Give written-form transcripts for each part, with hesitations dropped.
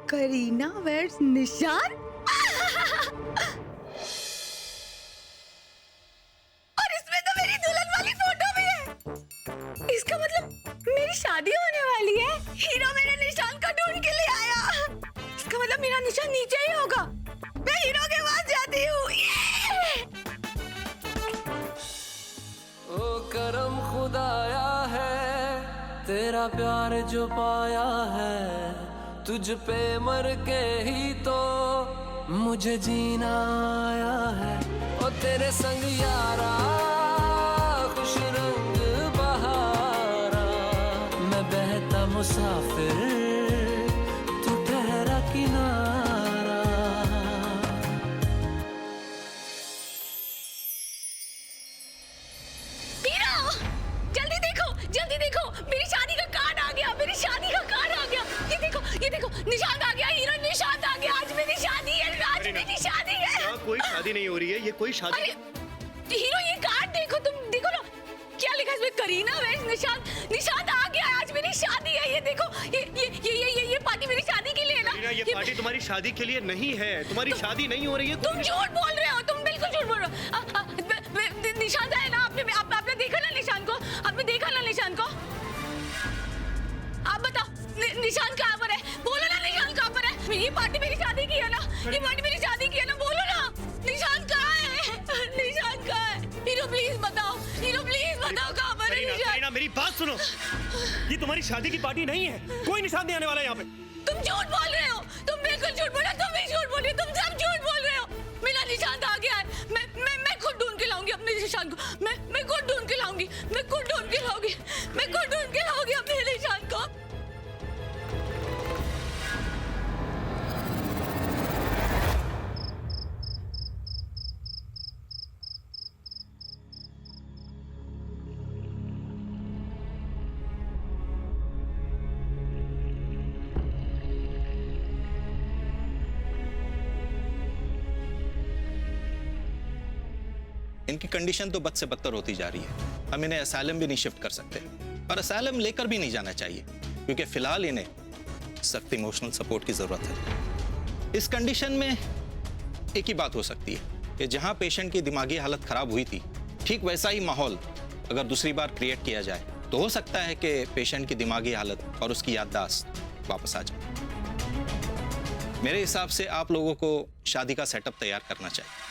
Kareena wears निशान। और इसमें तो मेरी दुल्हन वाली फोटो भी है। इसका मतलब मेरी शादी होने वाली है। हीरो मेरे निशान को ढूंढ के ले आया। इसका मतलब मेरा निशान नीचे ही होगा। मैं हीरो के पास जाती हूँ। ओ करम खुदाया है तेरा प्यार जो पाया है, तुझ पे मर के ही तो मुझे जीना आया है। ओ तेरे संग यारा खुश रंग बहारा, मैं बहता मुसाफिर तू ठहरा किनारा। जल्दी देखो, मेरी शादी का कार्ड आ गया। मेरी शादी का कार्ड आ गया। ये देखो निशांत आ गया। हीरो निशांत आ गया। आज मेरी शादी है। आज मेरी शादी है। यहाँ कोई शादी नहीं हो रही है। ये कोई शादी। अरे हीरो, ये कार्ड देखो, तुम देखो ना क्या लिखा है इसमें। करीना वेयर्स निशांत आ गया। आज मेरी शादी है। ये देखो, ये पार्टी मेरी शादी के लिए है ना। ये पार्टी तुम्हारी शादी के लिए नहीं है। तुम्हारी शादी नहीं हो रही है। तुम झूठ बोल रहे हो। तुम बिल्कुल झूठ बोल रहे हो। निशांत है ना। आपने देखा ना निशान को। आपने देखा ना निशान को। आप बताओ निशान कहाँ पर है। बोलो ना निशान कहाँ पर है। ये पार्टी मेरी शादी की है ना। ये पार्टी मेरी शादी की है ना। बोलो ना निशान कहाँ है। निशान कहाँ है। हीरो प्लीज बताओ। हीरो प्लीज बताओ कहाँ पर है निशान। मेरी बात सुनो। ये तुम्हारी शादी की पार्टी नहीं है। कोई निशान नहीं आने वाला यहाँ पे। तुम झूठ बोल रहे हो। तुम बिल्कुल झूठ बोल रहे हो। तुम भी झूठ बोल रहे हो। तुम सब झूठ बोल रहे हो। मेरा निशान आ गया है। मैं खुद ढूंढ के लाऊंगी अपने निशान को। मैं खुद ढूंढ के लाऊंगी। मैं खुद ढूंढ के लाऊंगी। मैं खुद ढूंढ के लाऊंगी अपने निशान को। इनकी कंडीशन तो बद से बदतर होती जा रही है। हम इन्हें असाइलम भी नहीं शिफ्ट कर सकते और असाइलम लेकर भी नहीं जाना चाहिए, क्योंकि फिलहाल इन्हें सख्त इमोशनल सपोर्ट की जरूरत है। इस कंडीशन में एक ही बात हो सकती है कि जहां पेशेंट की दिमागी हालत खराब हुई थी, ठीक वैसा ही माहौल अगर दूसरी बार क्रिएट किया जाए तो हो सकता है कि पेशेंट की दिमागी हालत और उसकी याददाश्त वापस आ जाए। मेरे हिसाब से आप लोगों को शादी का सेटअप तैयार करना चाहिए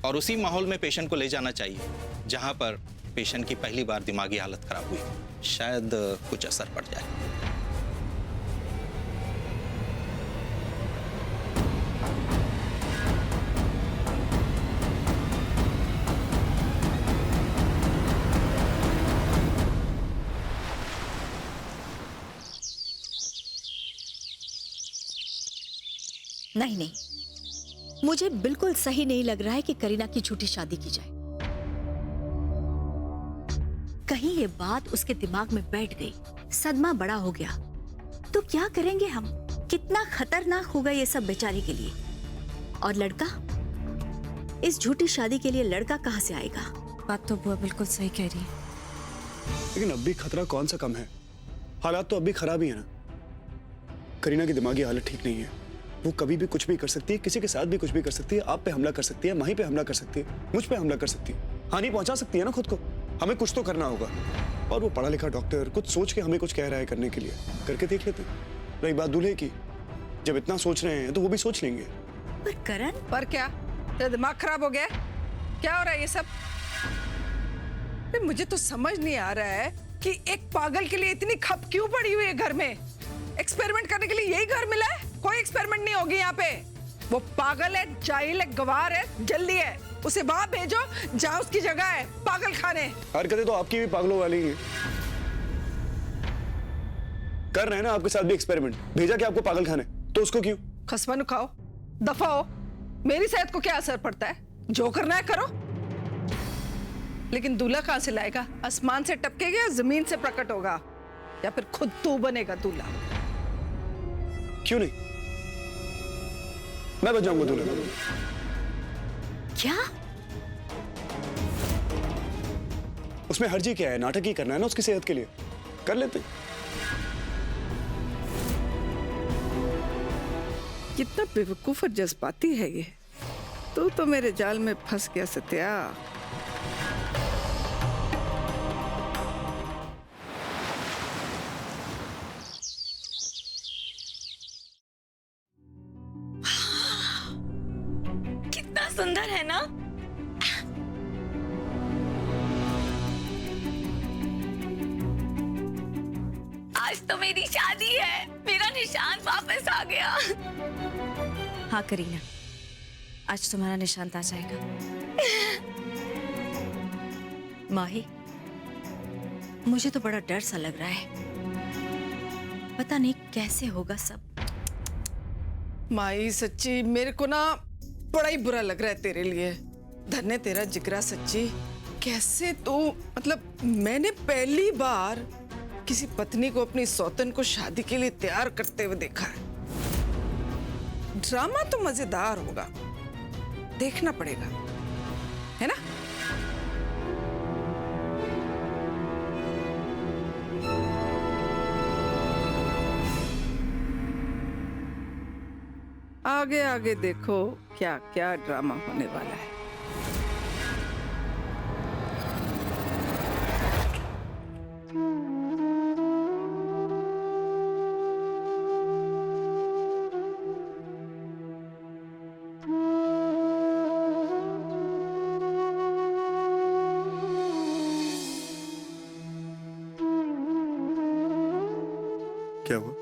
और उसी माहौल में पेशेंट को ले जाना चाहिए जहां पर पेशेंट की पहली बार दिमागी हालत खराब हुई। शायद कुछ असर पड़ जाए। नहीं, मुझे बिल्कुल सही नहीं लग रहा है कि करीना की झूठी शादी की जाए। कहीं ये बात उसके दिमाग में बैठ गई, सदमा बड़ा हो गया तो क्या करेंगे हम। कितना खतरनाक होगा ये सब बेचारे के लिए। और लड़का, इस झूठी शादी के लिए लड़का कहां से आएगा। बात तो बुआ बिल्कुल सही कह रही है। लेकिन अब भी खतरा कौन सा कम है। हालात तो अब भी खराब ही है ना। करीना की दिमागी हालत ठीक नहीं है। वो कभी भी कुछ भी कर सकती है, किसी के साथ भी कुछ भी कर सकती है। आप पे हमला कर सकती है, माही पे हमला कर सकती है, मुझ पे हमला कर सकती है, हानि पहुंचा सकती है ना खुद को। हमें कुछ तो करना होगा। और वो पढ़ा लिखा डॉक्टर कुछ सोच के हमें कुछ कह रहा है करने के लिए, करके देख लेते हैं। रही बात दूल्हे की, जब इतना सोच रहे हैं तो वो भी सोच लेंगे। पर करण, पर क्या तेरा दिमाग खराब हो गया। क्या हो रहा है ये सब। मुझे तो समझ नहीं आ रहा है कि एक पागल के लिए इतनी खप क्यों पड़ी हुई है घर में। एक्सपेरिमेंट करने के लिए यही घर मिला है। कोई एक्सपेरिमेंट नहीं होगी यहाँ पे। वो पागल है, जाहिल है, गवार है, जल्दी है। उसे वहां भेजो जहां उसकी जगह है, पागल खाने। हरकतें तो आपकी भी पागलों वाली हैं। कर रहे हैं ना आपके साथ भी एक्सपेरिमेंट। भेजा कि आपको पागल खाने, तो उसको क्यों। खसमन खाओ, दफा हो। मेरी सेहत को क्या असर पड़ता है। जो करना है करो। लेकिन दूल्हा कहां से लाएगा। आसमान से टपकेगा या जमीन से प्रकट होगा, या फिर खुद तू बनेगा दूल्हा। क्यों नहीं, मैं बन जाऊंगा दूल्हा। क्या उसमें हर्जी क्या है। नाटक ही करना है ना उसकी सेहत के लिए, कर लेते। कितना बेवकूफ और जज्बाती है ये। तू तो मेरे जाल में फंस गया सत्या। कितना सुंदर है ना। आज तो मेरी शादी है, मेरा निशान वापस आ गया। हाँ करीना, आज तुम्हारा निशांत आ जाएगा। माही, मुझे तो बड़ा डर सा लग रहा है। पता नहीं कैसे होगा सब। माई सच्ची मेरे को ना बड़ा ही बुरा लग रहा है तेरे लिए। धन्य तेरा जिगरा सच्ची। कैसे तो मतलब मैंने पहली बार किसी पत्नी को अपनी सौतन को शादी के लिए तैयार करते हुए देखा है। ड्रामा तो मजेदार होगा, देखना पड़ेगा, है ना? आगे आगे देखो क्या क्या ड्रामा होने वाला है। क्या हुआ?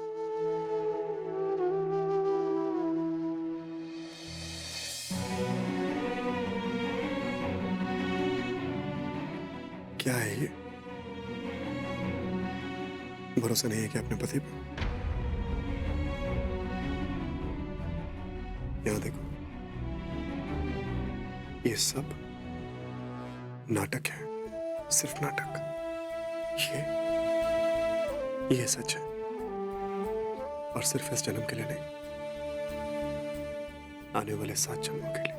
क्या है ये? भरोसा नहीं है कि अपने पति पे? यहां देखो, ये सब नाटक है, सिर्फ नाटक। ये सच है, और सिर्फ इस जन्म के लिए नहीं, आने वाले 7 जन्मों के लिए।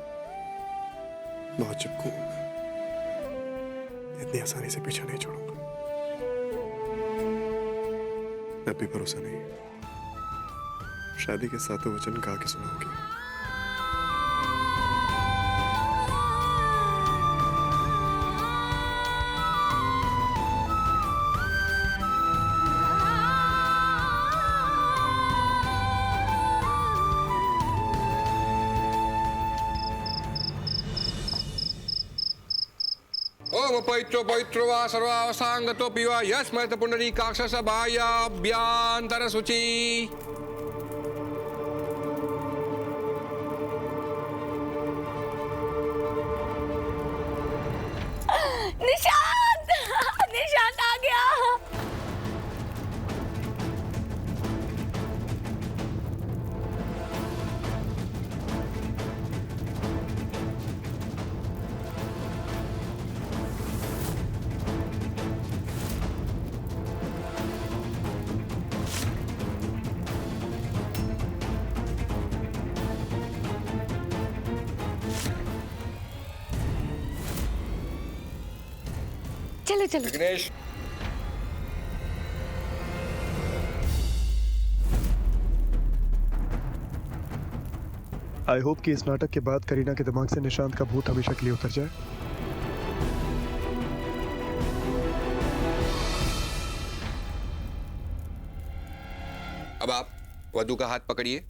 बहुत चिपकूंगा, इतनी आसानी से पीछा नहीं छोड़ूंगा। अब भी भरोसा नहीं है। शादी के 7 वचन गा के सुनाओगे। पवित्रो पवित्रो वा सर्वावसांगतोऽपि वा यस्मत् पुण्डरीकाक्षसभायाभ्यन्तरं शुचि। निशांत, निशांत आ गया। चलो चलो। विघ्नेश, आई होप कि इस नाटक के बाद करीना के दिमाग से निशांत का भूत हमेशा के लिए उतर जाए। अब आप वधू का हाथ पकड़िए।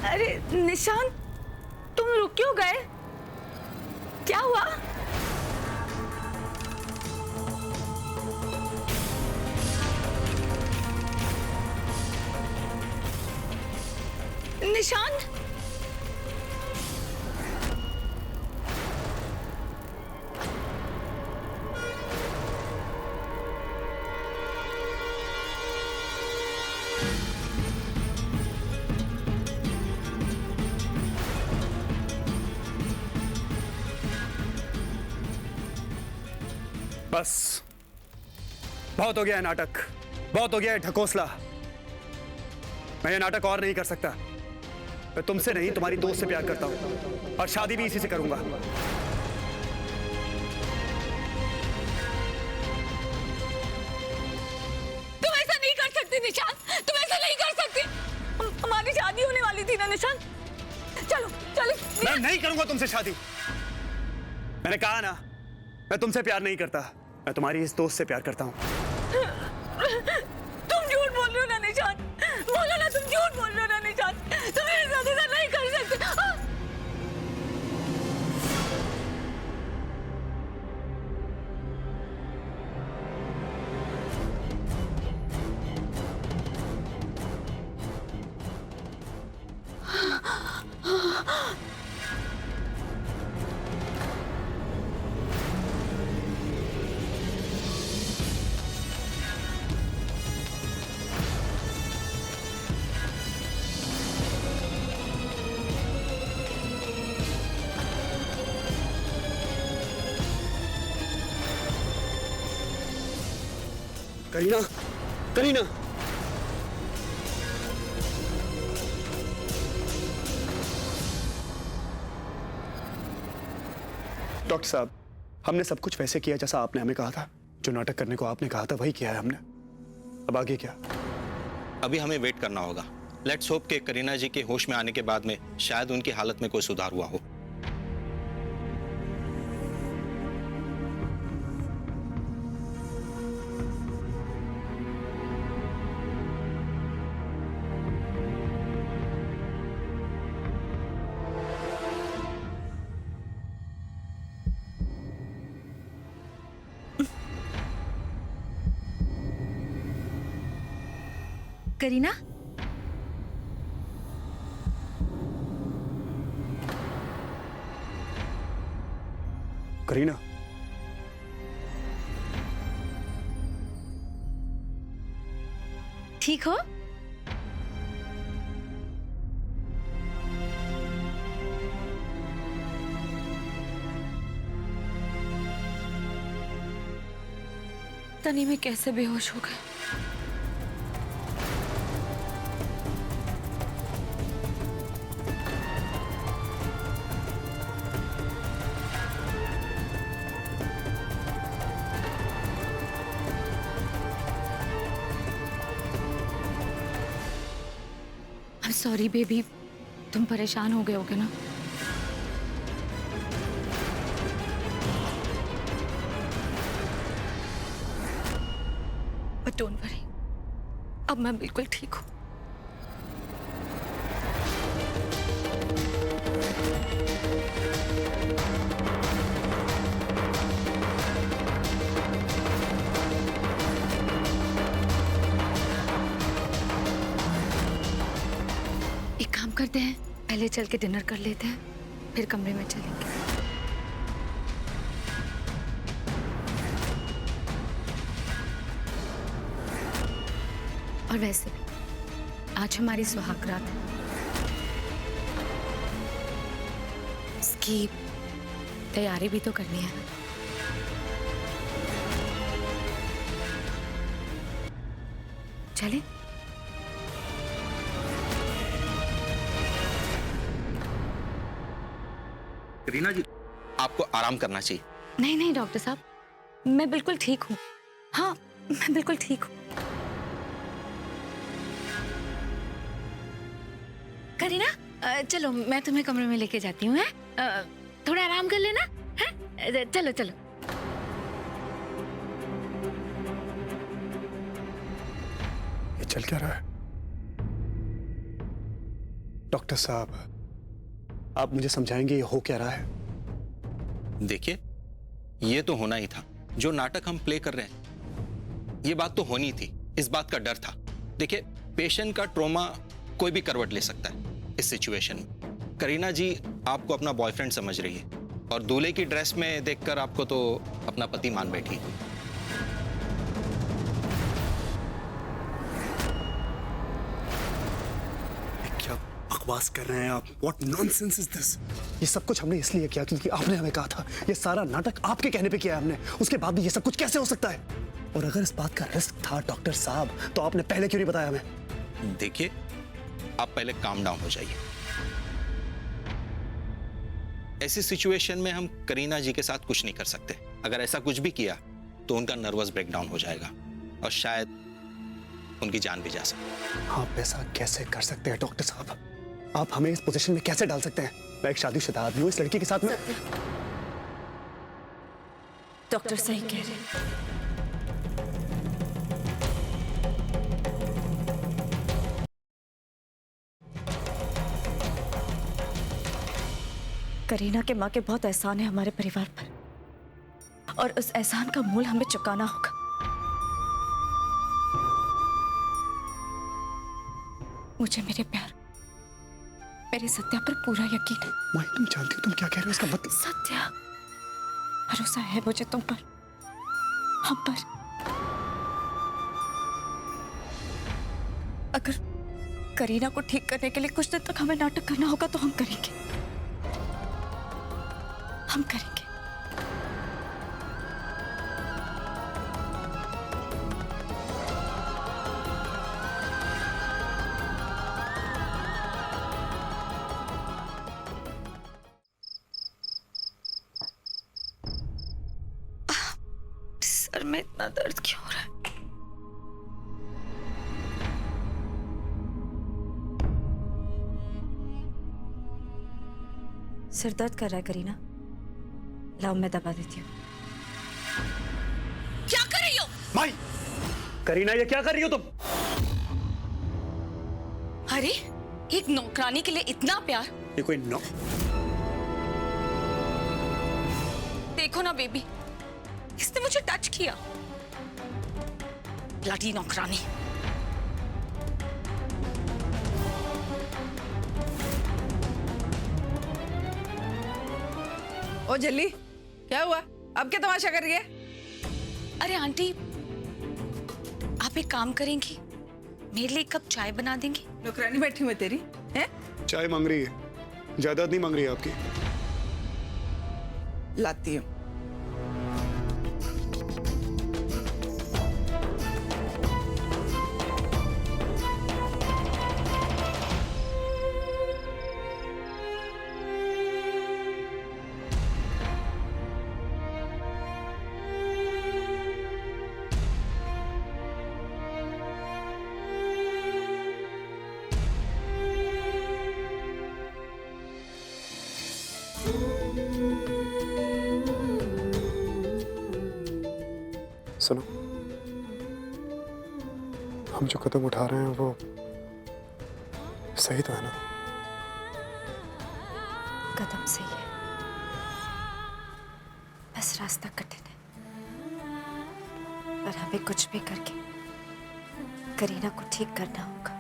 अरे निशांत, तुम रुक क्यों गए? क्या हुआ? निशांत, बस बहुत हो गया है नाटक, बहुत हो गया है ढकोसला। मैं ये नाटक और नहीं कर सकता। मैं तुमसे नहीं, तुम्हारी दोस्त से प्यार करता हूं और शादी भी इसी से करूंगा। तुम ऐसा नहीं कर सकती निशांत, तुम ऐसा नहीं कर सकती। हमारी शादी होने वाली थी ना निशांत। चलो चलो। मैं नहीं करूंगा तुमसे शादी। मैंने कहा ना, मैं तुमसे प्यार नहीं करता, मैं तुम्हारी इस दोस्त से प्यार करता हूं। तुम झूठ बोल रहे हो ना निशांत, बोलो ना, तुम झूठ बोल रहे हो ना निशांत, तुम मेरे साथ ऐसा नहीं कर सकते। करीना, करीना, डॉक्टर साहब, हमने सब कुछ वैसे किया जैसा आपने हमें कहा था। जो नाटक करने को आपने कहा था वही किया है हमने। अब आगे क्या? अभी हमें वेट करना होगा। लेट्स होप कि करीना जी के होश में आने के बाद में शायद उनकी हालत में कोई सुधार हुआ हो। करीना, करीना, ठीक हो? तनी में कैसे बेहोश हो गए। सॉरी बेबी, तुम परेशान हो गए होगे ना? बट डोंट वरी, अब मैं बिल्कुल ठीक हूँ। करते हैं, पहले चल के डिनर कर लेते हैं, फिर कमरे में चलेंगे। और वैसे भी आज हमारी सुहाग रात है। इसकी तैयारी भी तो करनी है। चले? करीना जी, आपको आराम करना चाहिए। नहीं नहीं डॉक्टर साहब, मैं बिल्कुल ठीक हूँ। हाँ, मैं बिल्कुल ठीक हूँ। करीना, चलो मैं तुम्हें कमरे में लेके जाती हूँ। थोड़ा आराम कर लेना है? चलो चलो। ये चल क्या रहा है? डॉक्टर साहब, आप मुझे समझाएंगे ये हो क्या रहा है? देखिए, ये तो होना ही था। जो नाटक हम प्ले कर रहे हैं, ये बात तो होनी थी। इस बात का डर था। देखिए, पेशेंट का ट्रॉमा कोई भी करवट ले सकता है। इस सिचुएशन में। करीना जी आपको अपना बॉयफ्रेंड समझ रही है और दूल्हे की ड्रेस में देखकर आपको तो अपना पति मान बैठी। क्या बकवास कर रहे हैं आप? What nonsense is this? ये सब कुछ हमने इसलिए किया क्योंकि आपने हमें कहा था। ये सारा नाटक आपके कहने पे किया है हमने। उसके बाद भी ये सब कुछ कैसे हो सकता है? और अगर इस बात का रिस्क था डॉक्टर साहब, तो आपने पहले क्यों नहीं बताया हमें? देखिए, आप पहले काम डाउन हो जाइए। ऐसी सिचुएशन में हम करीना जी के साथ कुछ नहीं कर सकते। अगर ऐसा कुछ भी किया तो उनका नर्वस ब्रेकडाउन हो जाएगा और शायद उनकी जान भी जा सकती है। आप ऐसा कैसे कर सकते हैं डॉक्टर साहब? आप हमें इस पोजीशन में कैसे डाल सकते हैं? मैं एक शादीशुदा आदमी हूं, इस लड़की के साथ में। डॉक्टर सही कह रहे हैं। करीना के माँ के बहुत एहसान है हमारे परिवार पर, और उस एहसान का मूल हमें चुकाना होगा। मुझे मेरे प्यार, मेरे सत्या पर पूरा यकीन है। माई, तुम जानती हो तुम क्या कह रहे हो? इसका मतलब सत्या, भरोसा है मुझे तुम पर, हम पर। अगर करीना को ठीक करने के लिए कुछ दिन तक हमें नाटक करना होगा तो हम करेंगे, हम करेंगे। सर में इतना दर्द क्यों हो रहा है? सिर दर्द कर रहा है करीना? लाओ मैं दबा देती हूँ। क्या कर रही हो? माई, करीना ये क्या कर रही हो तुम? अरे, एक नौकरानी के लिए इतना प्यार? ये कोई नौ देखो ना बेबी, इसने मुझे टच किया। ब्लडी नौकरानी। ओ जल्ली, क्या हुआ? अब क्या तमाशा कर रही है? अरे आंटी, आप एक काम करेंगी, मेरे लिए एक कप चाय बना देंगी? नौकरानी बैठी हुई तेरी है? चाय मांग रही है, जायदाद नहीं मांग रही है आपकी। लाती हूँ। सुनो, हम जो कदम उठा रहे हैं वो सही तो है ना? कदम सही है, बस रास्ता कठिन है, पर हमें कुछ भी करके करीना को ठीक करना होगा।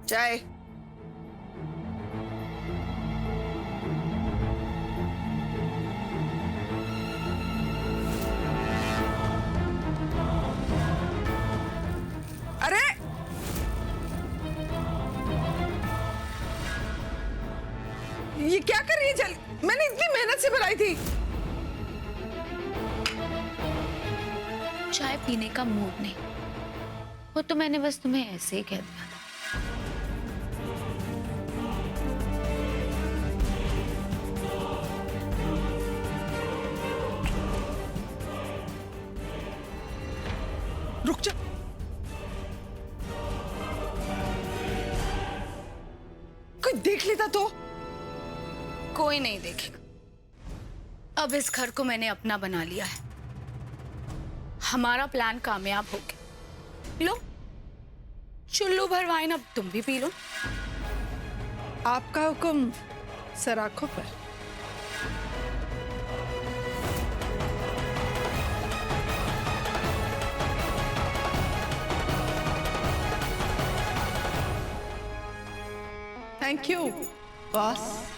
चाय। अरे ये क्या कर रही है? चल, मैंने इतनी मेहनत से बनाई थी। चाय पीने का मूड नहीं, वो तो मैंने बस तुम्हें ऐसे ही कह दिया था। रुक जा। कोई देख लेता तो? कोई नहीं देखेगा। अब इस घर को मैंने अपना बना लिया है। हमारा प्लान कामयाब हो गया। लो, चुल्लू भर वाइन अब तुम भी पी लो। आपका हुक्म सर आंखों पर। Thank you boss.